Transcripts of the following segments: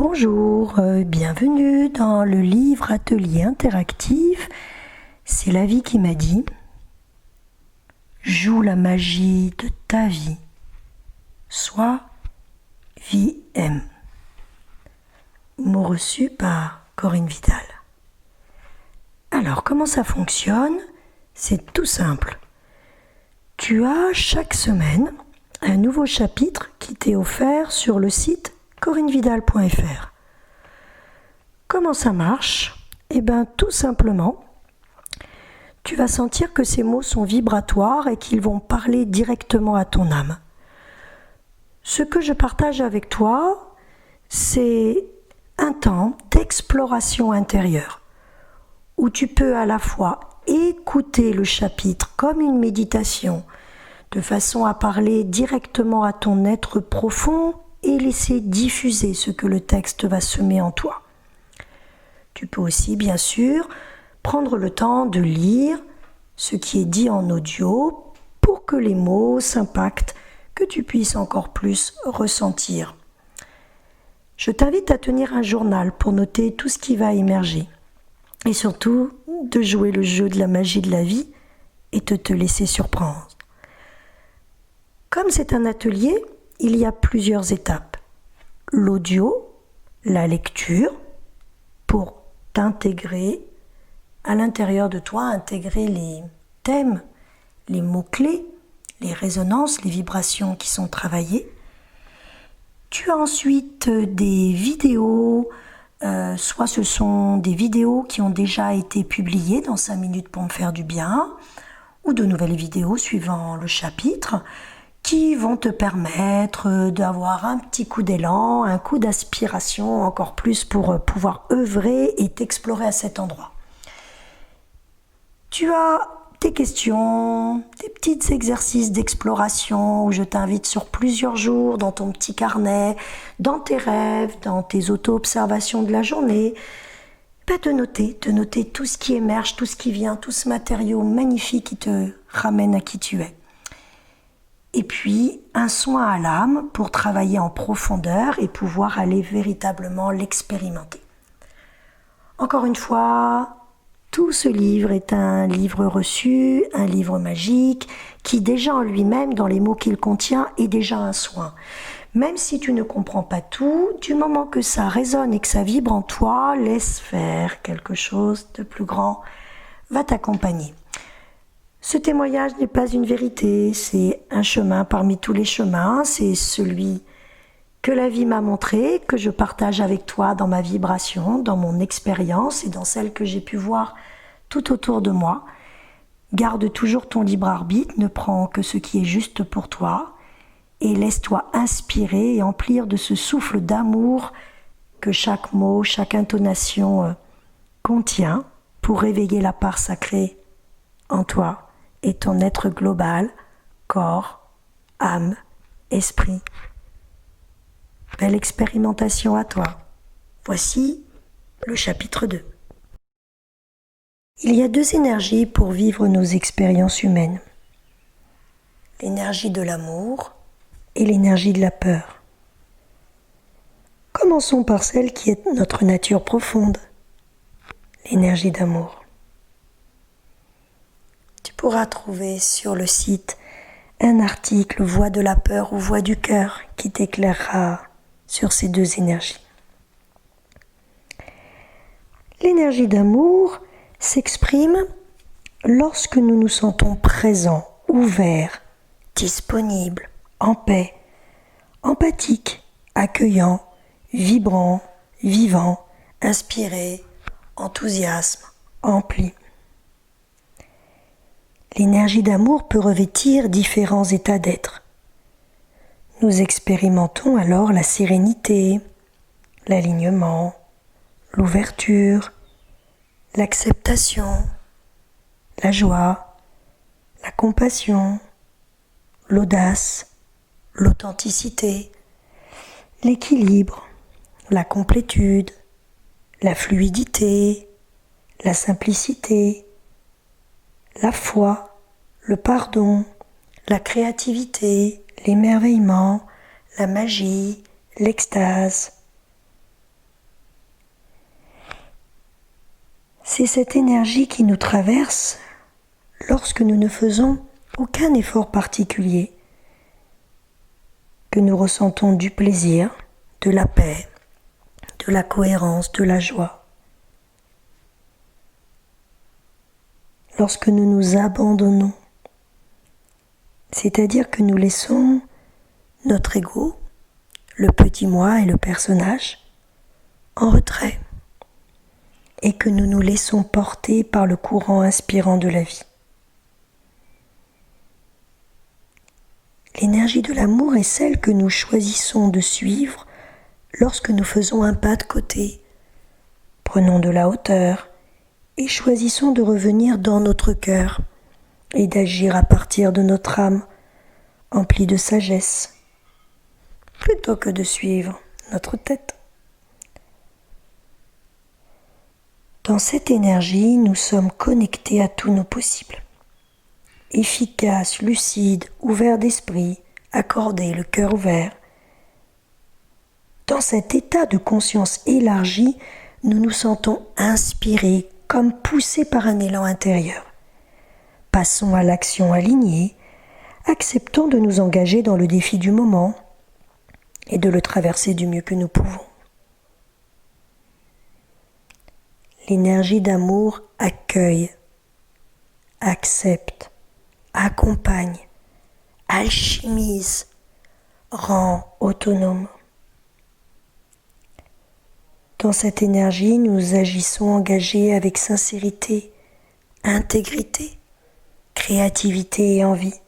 Bonjour, bienvenue dans le livre atelier interactif. C'est la vie qui m'a dit. Joue la magie de ta vie. Sois vie-aime. Mot reçu par Corinne Vidal. Alors, comment ça fonctionne? C'est tout simple. Tu as chaque semaine un nouveau chapitre qui t'est offert sur le site corinnevidal.fr. Comment ça marche? Eh bien, tout simplement, tu vas sentir que ces mots sont vibratoires et qu'ils vont parler directement à ton âme. Ce que je partage avec toi, c'est un temps d'exploration intérieure où tu peux à la fois écouter le chapitre comme une méditation de façon à parler directement à ton être profond et laisser diffuser ce que le texte va semer en toi. Tu peux aussi, bien sûr, prendre le temps de lire ce qui est dit en audio pour que les mots s'impactent, que tu puisses encore plus ressentir. Je t'invite à tenir un journal pour noter tout ce qui va émerger et surtout de jouer le jeu de la magie de la vie et de te laisser surprendre. Comme c'est un atelier, il y a plusieurs étapes. L'audio, la lecture, pour t'intégrer à l'intérieur de toi, intégrer les thèmes, les mots-clés, les résonances, les vibrations qui sont travaillées. Tu as ensuite des vidéos, soit ce sont des vidéos qui ont déjà été publiées dans 5 minutes pour me faire du bien, ou de nouvelles vidéos suivant le chapitre, qui vont te permettre d'avoir un petit coup d'élan, un coup d'aspiration encore plus pour pouvoir œuvrer et t'explorer à cet endroit. Tu as tes questions, des petits exercices d'exploration où je t'invite sur plusieurs jours dans ton petit carnet, dans tes rêves, dans tes auto-observations de la journée, de noter tout ce qui émerge, tout ce qui vient, tout ce matériau magnifique qui te ramène à qui tu es. Et puis, un soin à l'âme pour travailler en profondeur et pouvoir aller véritablement l'expérimenter. Encore une fois, tout ce livre est un livre reçu, un livre magique, qui déjà en lui-même, dans les mots qu'il contient, est déjà un soin. Même si tu ne comprends pas tout, du moment que ça résonne et que ça vibre en toi, laisse faire quelque chose de plus grand, va t'accompagner. Ce témoignage n'est pas une vérité, c'est un chemin parmi tous les chemins, c'est celui que la vie m'a montré, que je partage avec toi dans ma vibration, dans mon expérience et dans celle que j'ai pu voir tout autour de moi. Garde toujours ton libre arbitre, ne prends que ce qui est juste pour toi et laisse-toi inspirer et emplir de ce souffle d'amour que chaque mot, chaque intonation contient pour réveiller la part sacrée en toi et ton être global, corps, âme, esprit. Belle expérimentation à toi. Voici le chapitre 2. Il y a 2 énergies pour vivre nos expériences humaines. L'énergie de l'amour et l'énergie de la peur. Commençons par celle qui est notre nature profonde, l'énergie d'amour. Tu pourras trouver sur le site un article Voix de la peur ou Voix du cœur qui t'éclairera sur ces 2 énergies. L'énergie d'amour s'exprime lorsque nous nous sentons présents, ouverts, disponibles, en paix, empathiques, accueillants, vibrants, vivants, inspirés, enthousiasme, emplis. L'énergie d'amour peut revêtir différents états d'être. Nous expérimentons alors la sérénité, l'alignement, l'ouverture, l'acceptation, la joie, la compassion, l'audace, l'authenticité, l'équilibre, la complétude, la fluidité, la simplicité, la foi, le pardon, la créativité, l'émerveillement, la magie, l'extase, C'est cette énergie qui nous traverse lorsque nous ne faisons aucun effort particulier, que nous ressentons du plaisir, de la paix, de la cohérence, de la joie. Lorsque nous nous abandonnons, c'est-à-dire que nous laissons notre ego, le petit moi et le personnage, en retrait, et que nous nous laissons porter par le courant inspirant de la vie. L'énergie de l'amour est celle que nous choisissons de suivre lorsque nous faisons un pas de côté, prenons de la hauteur et choisissons de revenir dans notre cœur et d'agir à partir de notre âme, emplie de sagesse, plutôt que de suivre notre tête. Dans cette énergie, nous sommes connectés à tous nos possibles. Efficaces, lucides, ouverts d'esprit, accordés, le cœur ouvert. Dans cet état de conscience élargie, nous nous sentons inspirés, comme poussés par un élan intérieur. Passons à l'action alignée, acceptons de nous engager dans le défi du moment et de le traverser du mieux que nous pouvons. L'énergie d'amour accueille, accepte, accompagne, alchimise, rend autonome. Dans cette énergie, nous agissons engagés avec sincérité, intégrité, créativité et envie.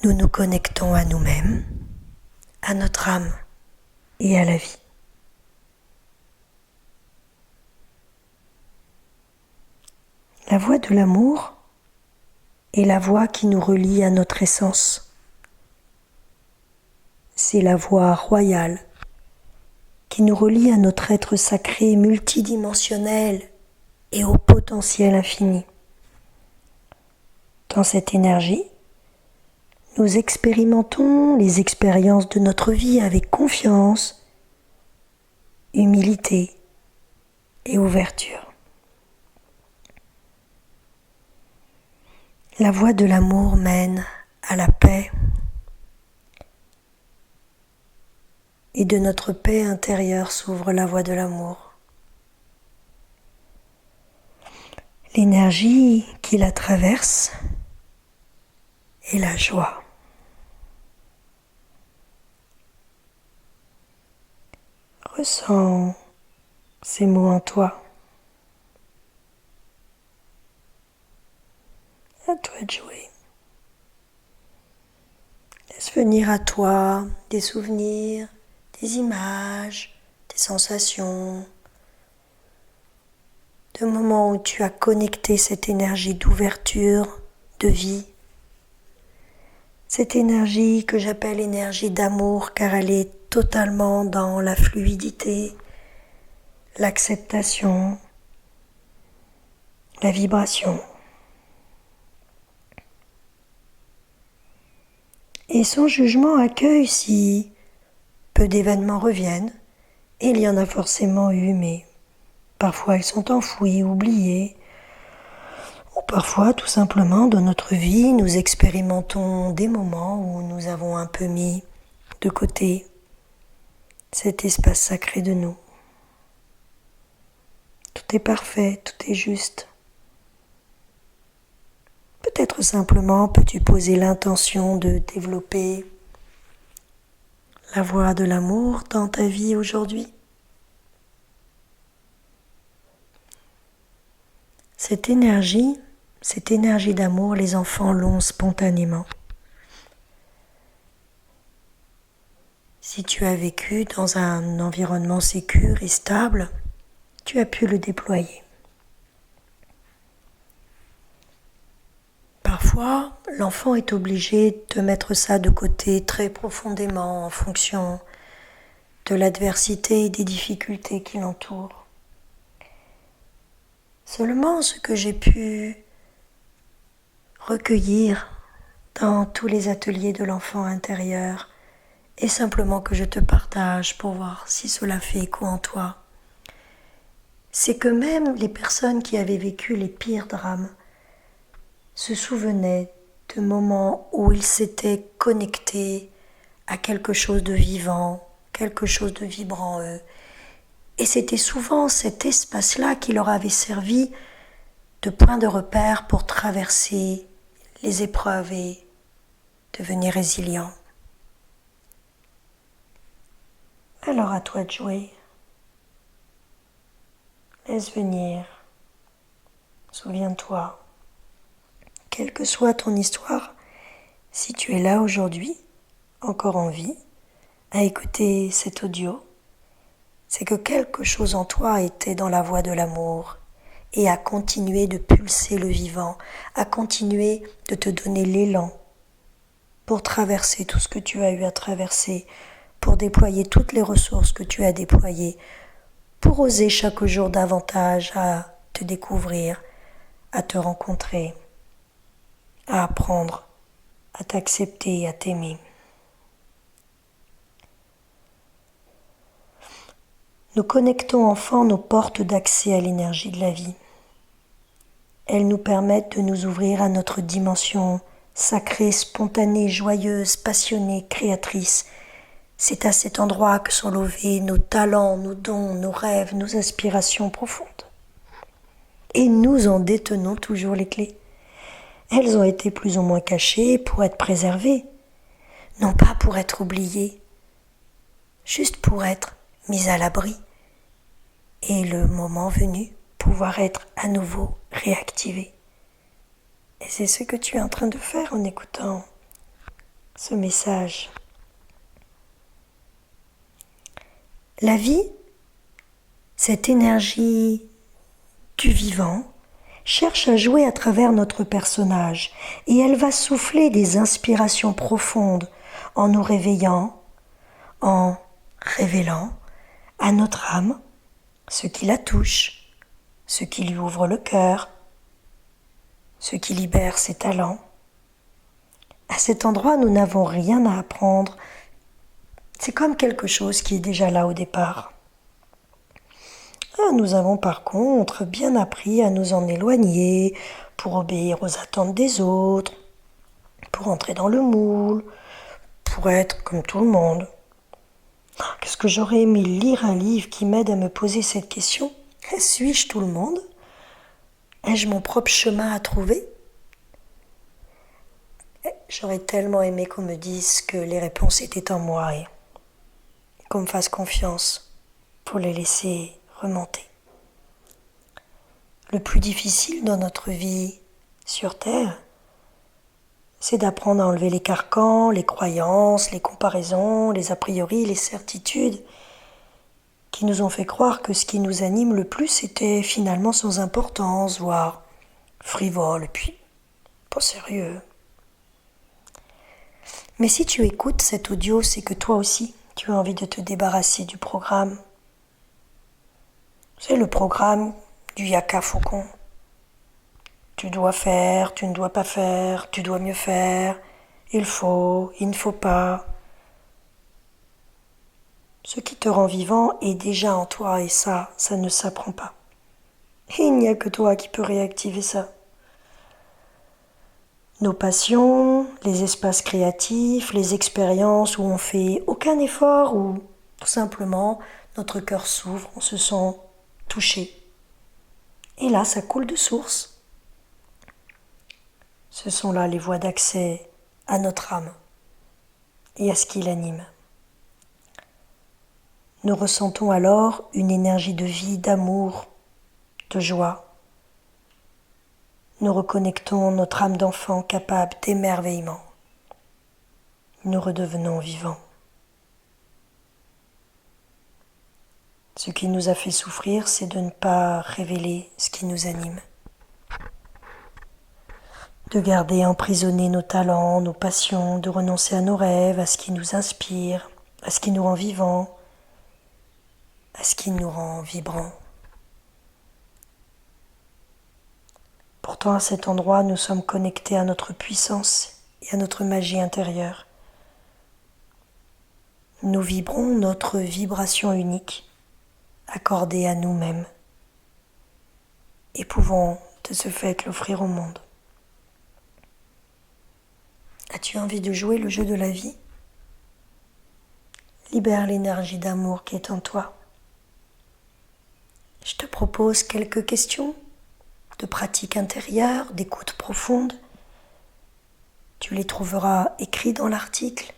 Nous nous connectons à nous-mêmes, à notre âme et à la vie. La voie de l'amour est la voie qui nous relie à notre essence. C'est la voie royale qui nous relie à notre être sacré multidimensionnel et au potentiel infini. Dans cette énergie, nous expérimentons les expériences de notre vie avec confiance, humilité et ouverture. La voie de l'amour mène à la paix, et de notre paix intérieure s'ouvre la voie de l'amour. L'énergie qui la traverse est la joie. Ressens ces mots en toi. À toi de jouer. Laisse venir à toi des souvenirs, des images, des sensations, de moments où tu as connecté cette énergie d'ouverture, de vie. Cette énergie que j'appelle énergie d'amour car elle est totalement dans la fluidité, l'acceptation, la vibration. Et son jugement accueille si peu d'événements reviennent, et il y en a forcément eu, mais parfois ils sont enfouis, oubliés, ou parfois tout simplement dans notre vie nous expérimentons des moments où nous avons un peu mis de côté cet espace sacré de nous. Tout est parfait, tout est juste. Peut-être simplement peux-tu poser l'intention de développer la voie de l'amour dans ta vie aujourd'hui. Cette énergie d'amour, les enfants l'ont spontanément. Si tu as vécu dans un environnement sécure et stable, tu as pu le déployer. Parfois, l'enfant est obligé de mettre ça de côté très profondément en fonction de l'adversité et des difficultés qui l'entourent. Seulement, ce que j'ai pu recueillir dans tous les ateliers de l'enfant intérieur est simplement que je te partage pour voir si cela fait écho en toi. c'est que même les personnes qui avaient vécu les pires drames se souvenaient de moments où ils s'étaient connectés à quelque chose de vivant, quelque chose de vibrant en eux. Et c'était souvent cet espace-là qui leur avait servi de point de repère pour traverser les épreuves et devenir résilients. Alors à toi de jouer. Laisse venir. Souviens-toi, quelle que soit ton histoire, si tu es là aujourd'hui, encore en vie, à écouter cet audio, c'est que quelque chose en toi était dans la voie de l'amour et a continué de pulser le vivant, a continué de te donner l'élan pour traverser tout ce que tu as eu à traverser, pour déployer toutes les ressources que tu as déployées, pour oser chaque jour davantage à te découvrir, à te rencontrer, à apprendre, à t'accepter, à t'aimer. Nous connectons enfin nos portes d'accès à l'énergie de la vie. Elles nous permettent de nous ouvrir à notre dimension sacrée, spontanée, joyeuse, passionnée, créatrice. C'est à cet endroit que sont levés nos talents, nos dons, nos rêves, nos aspirations profondes. Et nous en détenons toujours les clés. Elles ont été plus ou moins cachées pour être préservées, non pas pour être oubliées, juste pour être mises à l'abri. Et le moment venu, pouvoir être à nouveau réactivé. Et c'est ce que tu es en train de faire en écoutant ce message. La vie, cette énergie du vivant, cherche à jouer à travers notre personnage et elle va souffler des inspirations profondes en nous réveillant, en révélant à notre âme ce qui la touche, ce qui lui ouvre le cœur, ce qui libère ses talents. À cet endroit, nous n'avons rien à apprendre. C'est comme quelque chose qui est déjà là au départ. Nous avons par contre bien appris à nous en éloigner pour obéir aux attentes des autres, pour entrer dans le moule, pour être comme tout le monde. Qu'est-ce que j'aurais aimé lire un livre qui m'aide à me poser cette question ? Suis-je tout le monde ? Ai-je mon propre chemin à trouver ? J'aurais tellement aimé qu'on me dise que les réponses étaient en moi et qu'on me fasse confiance pour les laisser remonter. Le plus difficile dans notre vie sur Terre, c'est d'apprendre à enlever les carcans, les croyances, les comparaisons, les a priori, les certitudes qui nous ont fait croire que ce qui nous anime le plus était finalement sans importance, voire frivole, et puis pas sérieux. Mais si tu écoutes cet audio, c'est que toi aussi, tu as envie de te débarrasser du programme. C'est le programme du Yaka Faucon. Tu dois faire, tu ne dois pas faire, tu dois mieux faire, il faut, il ne faut pas. Ce qui te rend vivant est déjà en toi et ça ne s'apprend pas. Et il n'y a que toi qui peux réactiver ça. Nos passions, les espaces créatifs, les expériences où on fait aucun effort, où tout simplement notre cœur s'ouvre, on se sent touché. Et là, ça coule de source. Ce sont là les voies d'accès à notre âme et à ce qui l'anime. Nous ressentons alors une énergie de vie, d'amour, de joie. Nous reconnectons notre âme d'enfant capable d'émerveillement. Nous redevenons vivants. Ce qui nous a fait souffrir, c'est de ne pas révéler ce qui nous anime. De garder emprisonnés nos talents, nos passions, de renoncer à nos rêves, à ce qui nous inspire, à ce qui nous rend vivants, à ce qui nous rend vibrants. Pourtant, à cet endroit, nous sommes connectés à notre puissance et à notre magie intérieure. Nous vibrons notre vibration unique, accordée à nous-mêmes et pouvons de ce fait l'offrir au monde. As-tu envie de jouer le jeu de la vie ? Libère l'énergie d'amour qui est en toi. Je te propose quelques questions de pratique intérieure, d'écoute profonde. Tu les trouveras écrits dans l'article.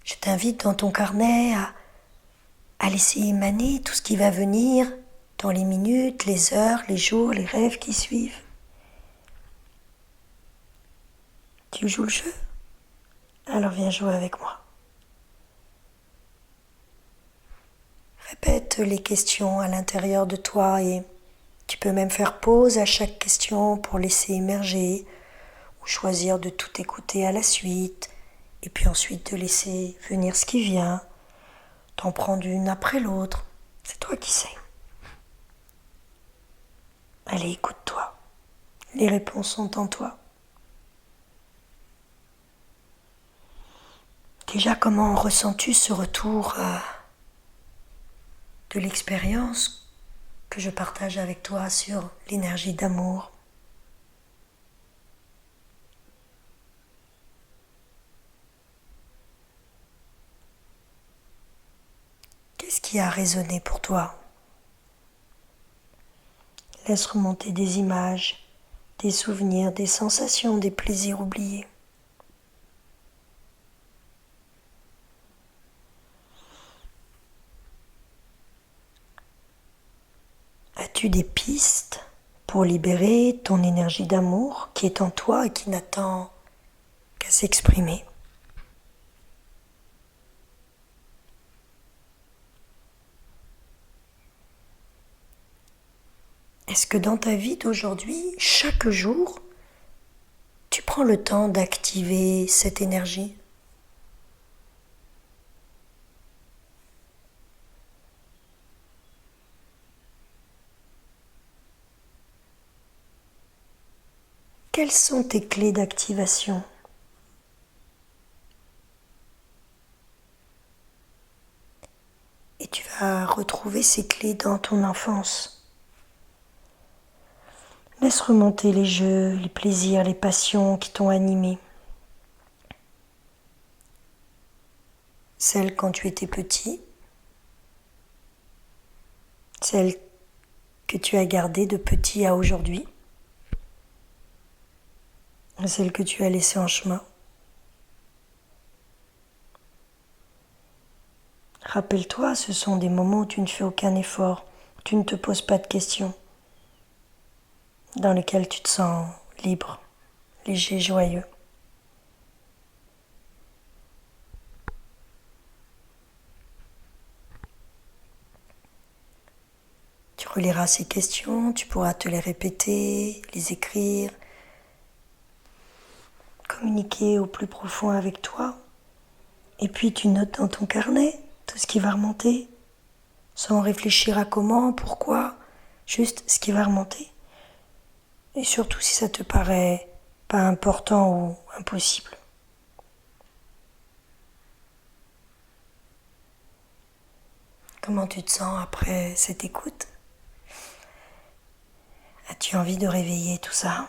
Je t'invite dans ton carnet à laisser émaner tout ce qui va venir dans les minutes, les heures, les jours, les rêves qui suivent. Tu joues le jeu ? Alors viens jouer avec moi. Répète les questions à l'intérieur de toi et tu peux même faire pause à chaque question pour laisser émerger ou choisir de tout écouter à la suite et puis ensuite de laisser venir ce qui vient, t'en prendre une après l'autre. C'est toi qui sais. Allez, écoute-toi. Les réponses sont en toi. Déjà, comment ressens-tu ce retour de l'expérience que je partage avec toi sur l'énergie d'amour ? Qu'est-ce qui a résonné pour toi ? Laisse remonter des images, des souvenirs, des sensations, des plaisirs oubliés. As-tu des pistes pour libérer ton énergie d'amour qui est en toi et qui n'attend qu'à s'exprimer ? Est-ce que dans ta vie d'aujourd'hui, chaque jour, tu prends le temps d'activer cette énergie ? Quelles sont tes clés d'activation ? Et tu vas retrouver ces clés dans ton enfance. Laisse remonter les jeux, les plaisirs, les passions qui t'ont animé. Celles quand tu étais petit, celles que tu as gardées de petit à aujourd'hui, celles que tu as laissées en chemin. Rappelle-toi, ce sont des moments où tu ne fais aucun effort, où tu ne te poses pas de questions, dans lesquels tu te sens libre, léger, joyeux. Tu reliras ces questions, tu pourras te les répéter, les écrire, communiquer au plus profond avec toi. Et puis tu notes dans ton carnet tout ce qui va remonter, sans réfléchir à comment, pourquoi, juste ce qui va remonter. Et surtout si ça te paraît pas important ou impossible. Comment tu te sens après cette écoute ? As-tu envie de réveiller tout ça ?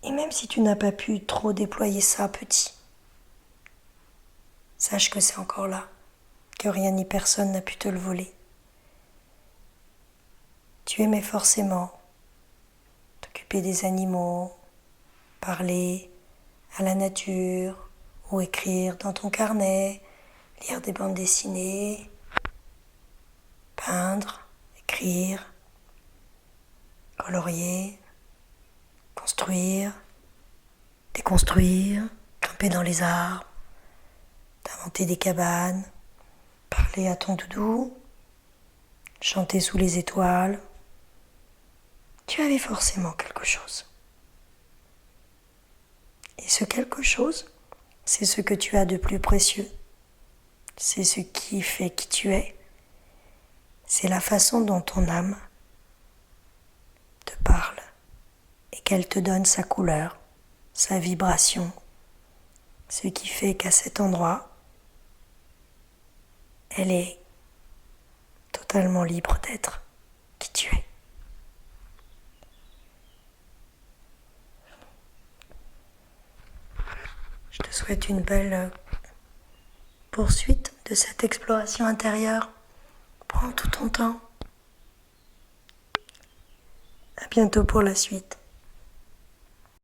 Et même si tu n'as pas pu trop déployer ça petit, sache que c'est encore là, que rien ni personne n'a pu te le voler. Tu aimais forcément t'occuper des animaux, parler à la nature ou écrire dans ton carnet, lire des bandes dessinées, peindre, écrire, colorier, construire, déconstruire, grimper dans les arbres, t'inventer des cabanes, parler à ton doudou, chanter sous les étoiles. Tu avais forcément quelque chose. Et ce quelque chose, c'est ce que tu as de plus précieux. C'est ce qui fait qui tu es. C'est la façon dont ton âme te parle et qu'elle te donne sa couleur, sa vibration. Ce qui fait qu'à cet endroit, elle est totalement libre d'être qui tu es. Je te souhaite une belle poursuite de cette exploration intérieure. Prends tout ton temps. À bientôt pour la suite.